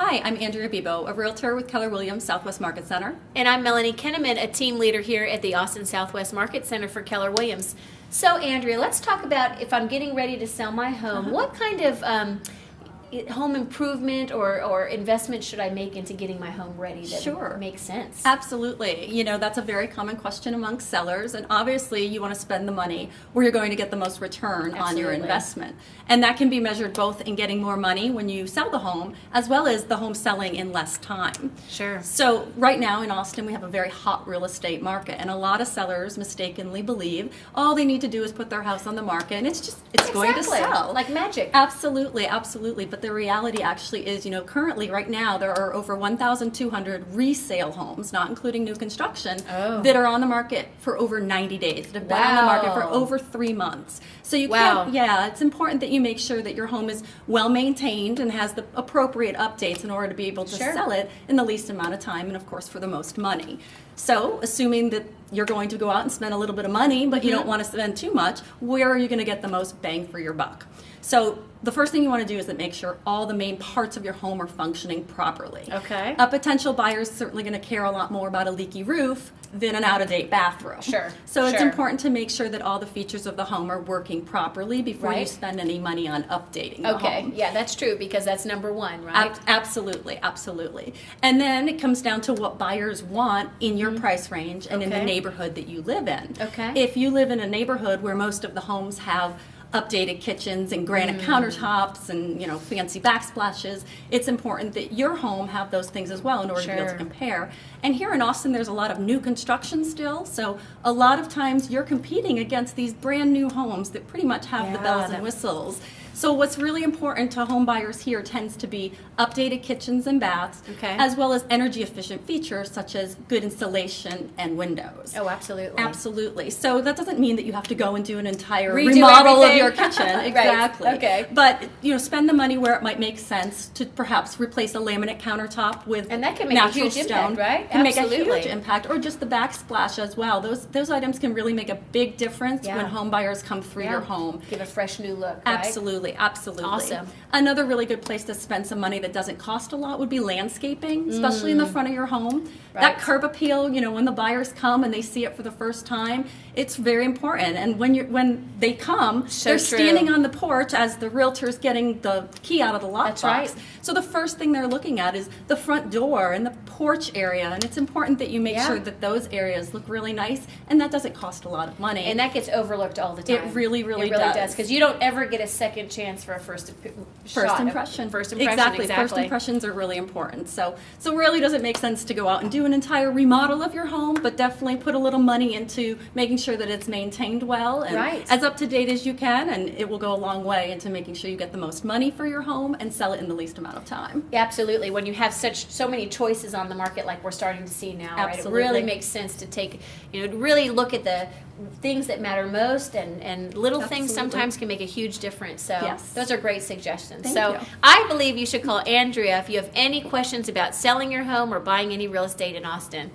Hi, I'm Andrea Bibeau, a realtor with Keller Williams Southwest Market Center. And I'm Melanie Kinnaman, a team leader here at the Austin Southwest Market Center for Keller Williams. So, Andrea, let's talk about if I'm getting ready to sell my home, what kind of home improvement or investment should I make into getting my home ready that makes sense? Absolutely. You know, that's a very common question amongst sellers, and obviously you want to spend the money where you're going to get the most return on your investment. And that can be measured both in getting more money when you sell the home, as well as the home selling in less time. Sure. So right now in Austin, we have a very hot real estate market, and a lot of sellers mistakenly believe all they need to do is put their house on the market, and it's going to sell. Like magic. Absolutely, absolutely. But the reality actually is, currently right now there are over 1,200 resale homes, not including new construction, that are on the market for over 90 days, that have been on the market for over 3 months. So you can't, it's important that you make sure that your home is well maintained and has the appropriate updates in order to be able to sell it in the least amount of time and of course for the most money. So assuming that you're going to go out and spend a little bit of money, but you don't want to spend too much, where are you going to get the most bang for your buck? So the first thing you want to do is to make sure all the main parts of your home are functioning properly. Okay. A potential buyer is certainly going to care a lot more about a leaky roof than an out-of-date bathroom. Sure. So it's important to make sure that all the features of the home are working properly before you spend any money on updating the home. Yeah, that's true because that's number one, right? Absolutely, absolutely. And then it comes down to what buyers want in your price range and in the neighborhood that you live in. Okay. If you live in a neighborhood where most of the homes have updated kitchens and granite countertops and fancy backsplashes, it's important that your home have those things as well in order to be able to compare. And here in Austin there's a lot of new construction still, so a lot of times you're competing against these brand new homes that pretty much have the bells and whistles. So what's really important to home buyers here tends to be updated kitchens and baths, as well as energy efficient features such as good installation and windows. Oh, absolutely. Absolutely. So that doesn't mean that you have to go and do an entire remodel of your kitchen. Exactly. Okay. But spend the money where it might make sense to perhaps replace a laminate countertop with and that can make natural a huge stone. Impact, right? Can make a huge impact, or just the backsplash as well. Those items can really make a big difference when home buyers come through your home. Give a fresh new look. Right? Absolutely. Absolutely. Awesome. Another really good place to spend some money that doesn't cost a lot would be landscaping, especially in the front of your home. Right. That curb appeal, when the buyers come and they see it for the first time, it's very important. And when they come, they're standing on the porch as the realtor's getting the key out of the lockbox. Right. So the first thing they're looking at is the front door and the porch area, and it's important that you make sure that those areas look really nice, and that doesn't cost a lot of money. And that gets overlooked all the time. It really does. Because you don't ever get a second chance for a first impression. Exactly. First impressions are really important. So really doesn't make sense to go out and do an entire remodel of your home, but definitely put a little money into making sure that it's maintained well and as up to date as you can, and it will go a long way into making sure you get the most money for your home and sell it in the least amount of time. Yeah, absolutely. When you have so many choices on the market like we're starting to see now, right? It really makes sense to take, really look at the things that matter most, and little things sometimes can make a huge difference. So those are great suggestions. Thank you. I believe you should call Andrea if you have any questions about selling your home or buying any real estate in Austin.